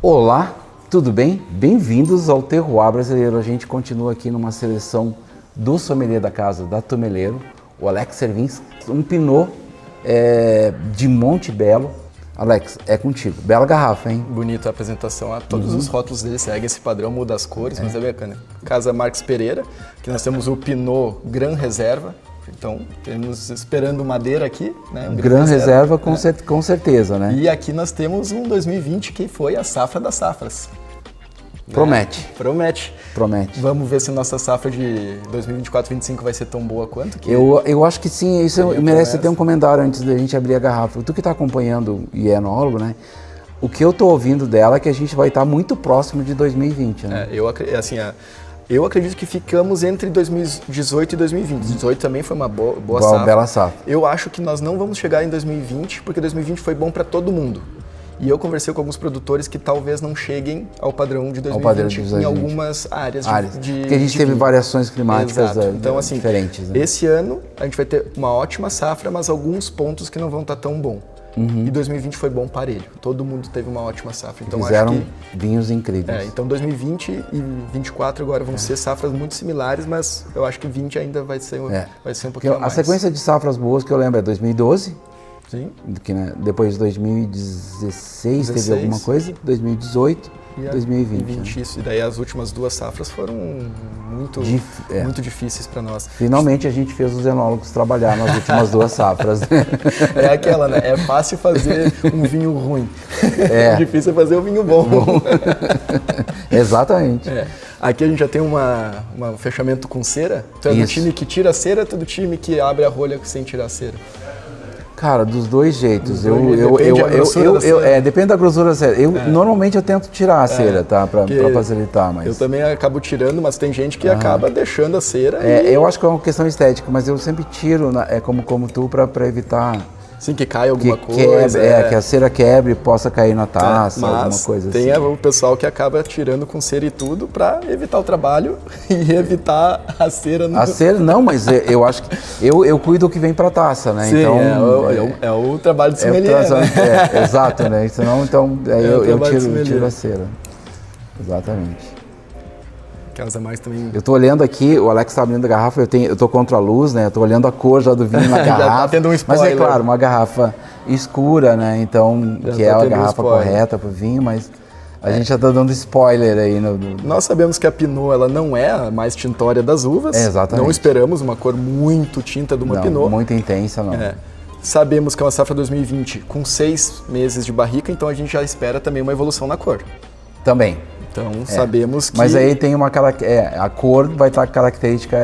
Olá, tudo bem? Bem-vindos ao Terroir Brasileiro. A gente continua aqui numa seleção do sommelier da casa, da Tumeleiro, o Alex Servins, um Pinot de Monte Belo. Alex, é contigo. Bela garrafa, hein? Bonita a apresentação. Todos os rótulos dele seguem esse padrão, muda as cores, mas é bacana. Casa Marques Pereira, que nós temos o Pinot Gran Reserva. Então, temos esperando madeira aqui, né? Gran Reserva, com certeza, né? E aqui nós temos um 2020 que foi a safra das safras. Promete. Promete. Promete. Vamos ver se nossa safra de 2024-25 vai ser tão boa quanto. Eu acho que sim, isso merece até um comentário antes da gente abrir a garrafa. Tu que está acompanhando e é enólogo, né? O que eu estou ouvindo dela é que a gente vai estar muito próximo de 2020, né? Eu acredito que ficamos entre 2018 e 2020. 2018 também foi uma boa safra. Bela safra. Eu acho que nós não vamos chegar em 2020, porque 2020 foi bom para todo mundo. E eu conversei com alguns produtores que talvez não cheguem ao padrão de 2020 em algumas áreas. Porque a gente teve variações climáticas então, diferentes. Né? Esse ano a gente vai ter uma ótima safra, mas alguns pontos que não vão estar tão bom. E 2020 foi bom parelho. Todo mundo teve uma ótima safra. Então, fizeram acho que, vinhos incríveis. Então 2020 e 2024 agora vão ser safras muito similares, mas eu acho que 20 ainda vai ser um pouquinho mais. A sequência de safras boas que eu lembro é 2012. Sim. Que, né, depois de 2016 teve alguma coisa, 2018 e 2020. Né? Isso. E daí as últimas duas safras foram muito difíceis para nós. Finalmente a gente fez os enólogos trabalhar nas últimas duas safras. É aquela, né? É fácil fazer um vinho ruim. É difícil fazer um vinho bom. Exatamente. Aqui a gente já tem um fechamento com cera. Tu é do time que tira a cera, tu é do time que abre a rolha sem tirar a cera? Cara, dos dois jeitos. Depende da grossura da cera. Normalmente eu tento tirar a cera, tá? Pra facilitar, mas... Eu também acabo tirando, mas tem gente que acaba deixando a cera. Eu acho que é uma questão estética, mas eu sempre tiro, como tu, pra evitar... Sim, que caia alguma coisa. Que a cera quebre e possa cair na taça, alguma coisa assim. Tem o pessoal que acaba tirando com cera e tudo para evitar o trabalho e evitar a cera. A cera não, mas eu acho que... Eu cuido do que vem pra taça, né? Sim, então, é o trabalho de sommelier, né? Exato, né? Senão, eu tiro a cera. Exatamente. Eu tô olhando aqui, o Alex tá abrindo a garrafa, eu tô contra a luz, né? Eu tô olhando a cor já do vinho na garrafa. Já tá tendo um spoiler. Mas é claro, uma garrafa escura, né? Então, que é a garrafa correta pro vinho, mas a gente já tá dando spoiler aí. Nós sabemos que a Pinot, ela não é a mais tintória das uvas. Exatamente. Não esperamos uma cor muito tinta de uma Pinot. Muito intensa, não. Sabemos que é uma safra 2020 com 6 meses de barrica, então a gente já espera também uma evolução na cor. Também. Então, sabemos que... Mas aí tem a cor vai estar característica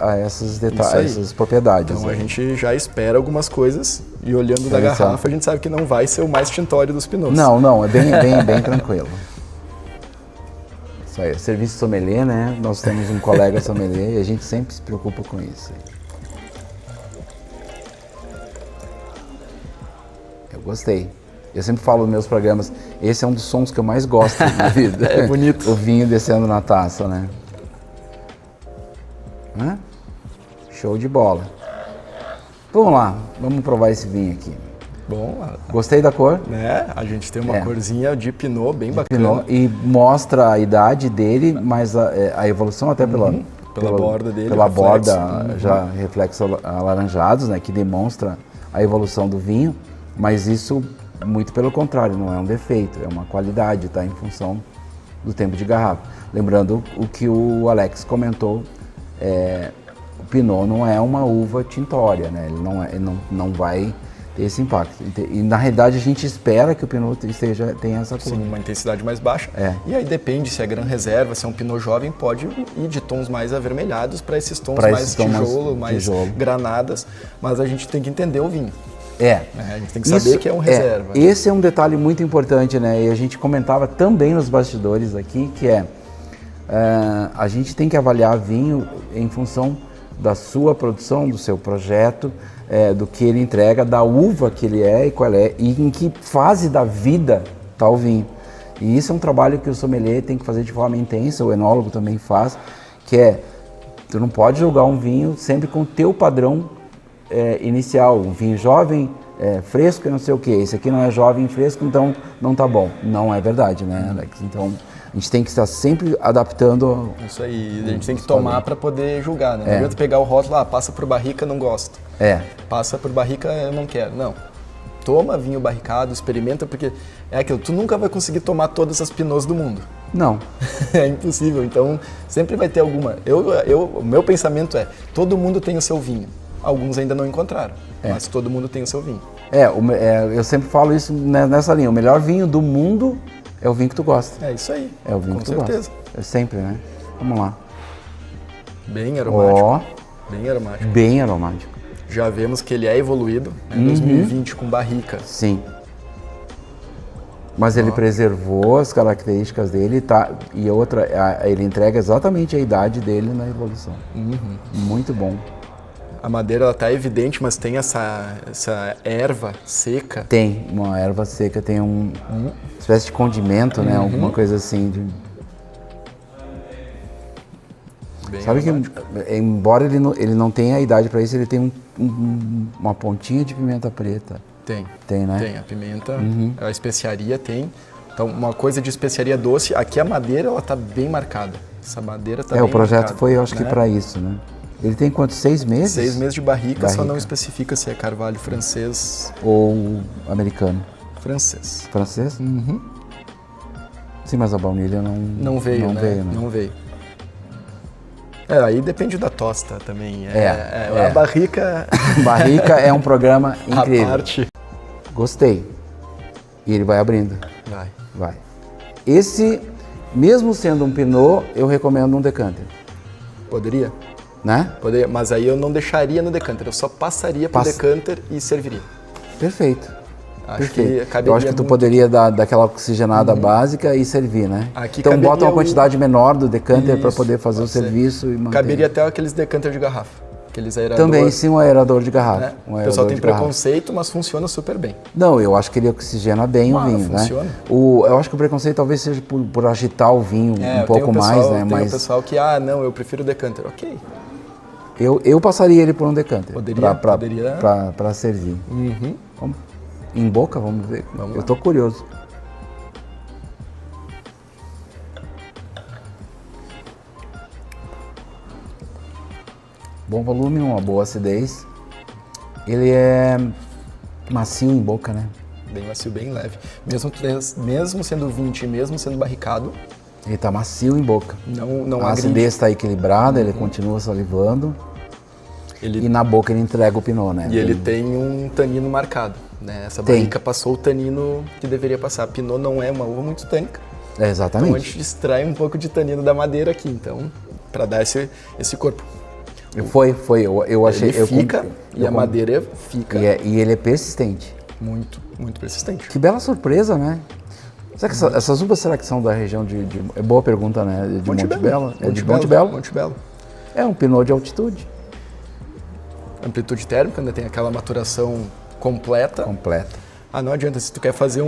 a esses detalhes, a essas propriedades. Então, a gente já espera algumas coisas e olhando da garrafa, a gente sabe que não vai ser o mais tintório dos Pinots. Não, é bem tranquilo. Isso aí, serviço sommelier, né? Nós temos um colega sommelier e a gente sempre se preocupa com isso. Eu gostei. Eu sempre falo nos meus programas, esse é um dos sons que eu mais gosto na vida. É bonito. O vinho descendo na taça, né? Show de bola. Vamos lá, vamos provar esse vinho aqui. Bom. Gostei da cor? A gente tem uma corzinha de Pinot bem bacana. E mostra a idade dele, mas a evolução até pela borda dele. Pela borda, já reflexos alaranjados, né? Que demonstra a evolução do vinho, mas isso... Muito pelo contrário, não é um defeito, é uma qualidade, tá? Em função do tempo de garrafa. Lembrando o que o Alex comentou, o Pinot não é uma uva tintória, né? Ele não vai ter esse impacto. E na realidade a gente espera que o Pinot tenha essa cor. Sim, uma intensidade mais baixa. E aí depende se é Gran Reserva, se é um Pinot jovem, pode ir de tons mais avermelhados para esses tons mais tijolo, granadas. Mas a gente tem que entender o vinho. A gente tem que saber que é um reserva. Esse é um detalhe muito importante, né? E a gente comentava também nos bastidores aqui, que a gente tem que avaliar vinho em função da sua produção, do seu projeto, do que ele entrega, da uva que ele é e qual é, e em que fase da vida está o vinho. E isso é um trabalho que o sommelier tem que fazer de forma intensa, o enólogo também faz, que tu não pode julgar um vinho sempre com o teu padrão inicial. Um vinho jovem fresco e não sei o quê. Esse aqui não é jovem e fresco, então não tá bom. Não é verdade, né, Alex? Então a gente tem que estar sempre adaptando. Isso aí, a gente tem que tomar para poder julgar, né? Não adianta pegar o rótulo, passa por barrica, não gosto. Passa por barrica, eu não quero. Não. Toma vinho barricado, experimenta, porque é aquilo, tu nunca vai conseguir tomar todas as pinôs do mundo. Não. É impossível, então sempre vai ter alguma. O meu pensamento é, todo mundo tem o seu vinho. Alguns ainda não encontraram, mas todo mundo tem o seu vinho. Eu sempre falo isso nessa linha, o melhor vinho do mundo é o vinho que tu gosta. É isso aí. É o vinho que tu gosta. É sempre, né? Vamos lá. Bem aromático. Bem aromático. Bem aromático. Já vemos que ele é evoluído, né? 2020 com barrica. Sim. Mas ele preservou as características dele e ele entrega exatamente a idade dele na evolução. Muito bom. A madeira ela tá evidente, mas tem essa erva seca. Tem, uma erva seca, tem uma espécie de condimento, né? Alguma coisa assim. Sabe aromático. Que, embora ele não tenha a idade para isso, ele tem uma pontinha de pimenta preta. Tem, né? Tem, a pimenta, a especiaria tem. Então, uma coisa de especiaria doce, aqui a madeira, ela tá bem marcada. Essa madeira tá bem o projeto marcada, foi, eu acho que para isso, né? Ele tem quantos? 6 meses? 6 meses de barrica, só não especifica se é carvalho francês... Ou americano. Francês. Francês? Sim, mas a baunilha não veio. Não veio. Aí depende da tosta também. A barrica... Barrica é um programa incrível. A parte. Gostei. E ele vai abrindo. Vai. Esse, mesmo sendo um Pinot, eu recomendo um decanter. Poderia? Né? Poderia, mas aí eu não deixaria no decanter, eu só passaria pro decanter e serviria. Perfeito. Perfeito. Eu acho que tu poderia dar daquela oxigenada básica e servir, né? Então bota uma quantidade menor do decanter para poder fazer o serviço e manter. Caberia até aqueles decanter de garrafa. Aqueles aerador. Também sim, um aerador de garrafa. O pessoal tem preconceito, mas funciona super bem. Não, eu acho que ele oxigena bem o vinho, funciona. Né? Eu acho que o preconceito talvez seja por agitar o vinho um pouco mais, né? Tem o pessoal que, eu prefiro o decanter. Ok. Eu passaria ele por um decanter. Poderia. Para servir. Vamos. Em boca, vamos ver. Eu tô curioso. Bom volume, uma boa acidez. Ele é macio em boca, né? Bem macio, bem leve. Mesmo sendo 20, mesmo sendo barricado. Ele tá macio em boca. Não a acidez está equilibrada, ele continua salivando. E na boca ele entrega o Pinot, né? E ele tem um tanino marcado, né? Essa barrica passou o tanino que deveria passar. Pinot não é uma uva muito tânica. Exatamente. Então a gente extrai um pouco de tanino da madeira aqui, então, para dar esse corpo. Eu achei... Ele fica e a madeira fica. E ele é persistente. Muito, muito persistente. Que bela surpresa, né? Será que essas uvas são da região de... É boa pergunta, né? De Monte Belo. É de Monte Belo? Monte Belo. É um Pinot de altitude. Amplitude térmica, ainda tem aquela maturação completa. Não adianta, se tu quer fazer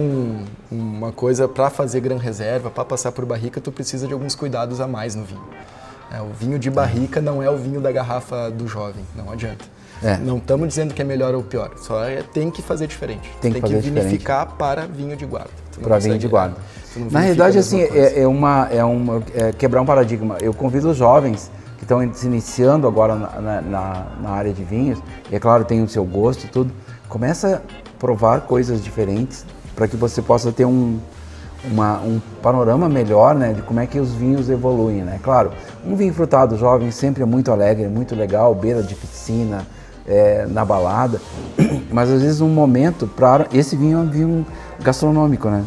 uma coisa para fazer gran reserva, para passar por barrica, tu precisa de alguns cuidados a mais no vinho. O vinho de barrica não é o vinho da garrafa do jovem, não adianta. Não estamos dizendo que é melhor ou pior, só tem que fazer diferente. Tem que vinificar para vinho de guarda. Para vinho de guarda. Na realidade, assim, é quebrar um paradigma. Eu convido os jovens que estão se iniciando agora na área de vinhos, e é claro, tem o seu gosto e tudo, começa a provar coisas diferentes para que você possa ter um panorama melhor, né, de como é que os vinhos evoluem, né? Claro, um vinho frutado jovem sempre é muito alegre, muito legal, beira de piscina, na balada, mas às vezes um momento para esse vinho é um vinho gastronômico, né?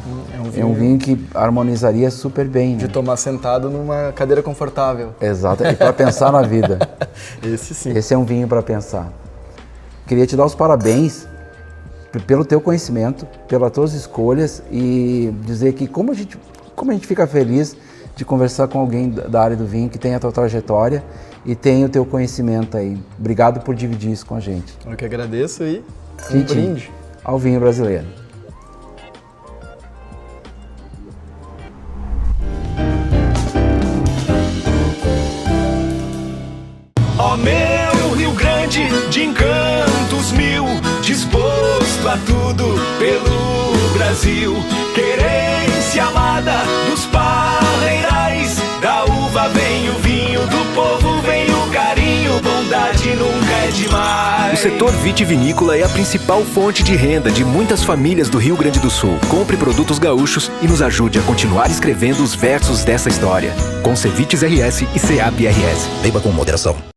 É um vinho que harmonizaria super bem. De tomar sentado numa cadeira confortável. Exato, e para pensar na vida. Esse sim. Esse é um vinho para pensar. Queria te dar os parabéns pelo teu conhecimento, pelas tuas escolhas e dizer que como a gente fica feliz de conversar com alguém da área do vinho que tem a tua trajetória e tem o teu conhecimento aí. Obrigado por dividir isso com a gente. Eu que agradeço e um brinde ao vinho brasileiro. Ó meu Rio Grande de encantos mil, disposto a tudo pelo Brasil. Querência amada dos parreirais, da uva vem o vinho, do povo vem o carinho, bondade nunca é demais. O setor vitivinícola é a principal fonte de renda de muitas famílias do Rio Grande do Sul. Compre produtos gaúchos e nos ajude a continuar escrevendo os versos dessa história. Com Cevites RS e CEAP RS. Beba com moderação.